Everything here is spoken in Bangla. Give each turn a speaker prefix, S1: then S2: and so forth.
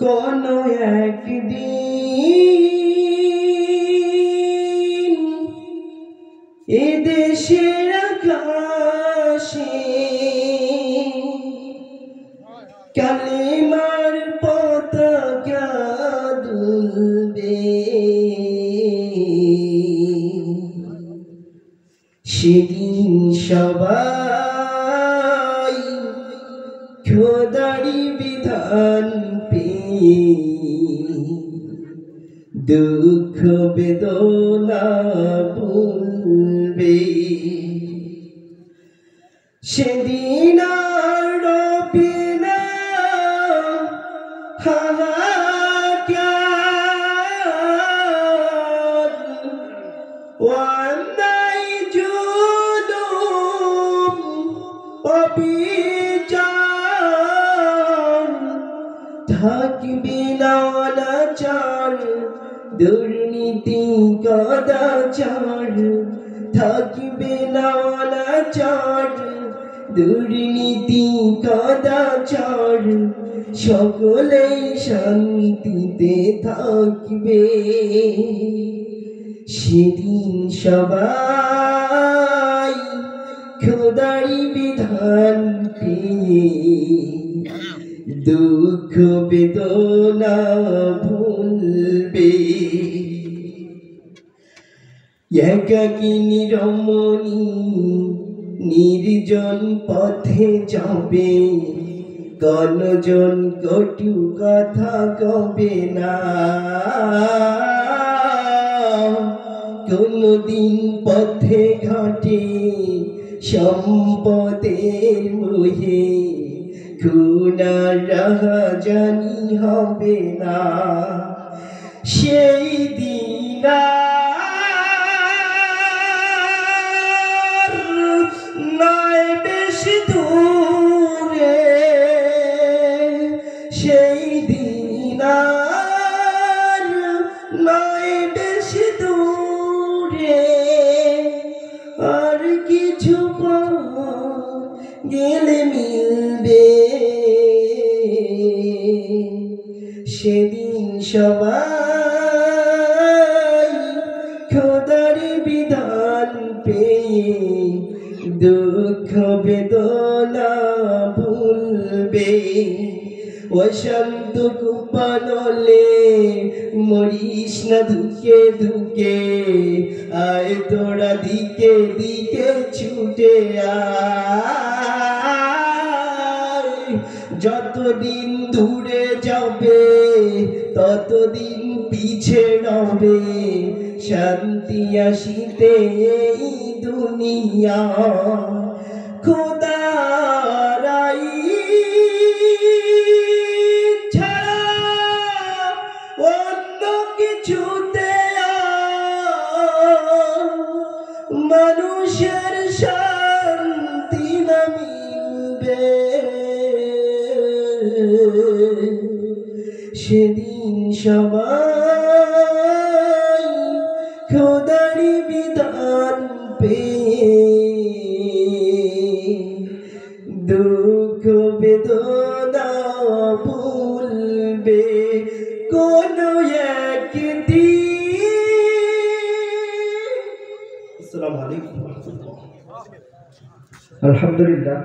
S1: কোনো একদিন এ দেশের আকাশে কালেমার পতাকা দুলবে, সেদিন সবাই খোদারি বিধান পেয়ে দুঃখ বেদনা ভুলবে। সেদিন আর রবে না হাহাকার, অন্যায় জুলুম অবিচার, থাকবে না অনাচার দুর্নীতি কদাচার, থাকবে না অনাচার দুর্নীতি কদাচার, সকলেই শান্তিতে থাকবে। সেদিন সবাই খোদারি বিধান পেয়ে দুঃখ বেদনা ভুলবে। একাকিনী রমণী নির্জন পথে যাবে, গণজন কটু কথা কবে না, কোনদিন পথে ঘাটে সম্পদের মোহে খুন আর রাহাজানি হবে না। সেই দিন নয় বেশি দূরে, সেই দিন নয় বেশি দূরে, আর কিছু গেলে মিলবে। সেদিন সবাই খোদারি বিধান পেয়ে দুঃখ বেদনা ভুলবে। অশান্ত কুপানলে মরিস না ধুকে ধুকে, আয় তোরা দিকে দিকে ছুটে আয়। যতদিন দূরে যাবে ততদিন পিছে রবে, শান্তি আসিতে এই দুনিয়া খোদারাই ছাড়া অন্য কিছুতে মানুষের শান্তি না মিলবে। সেদিন সবাই খোদারি বিধান পেয়ে দুঃখ বেদনা ভুলবে। কোনো একদিন। আসসালামু আলাইকুম। আলহামদুলিল্লাহ।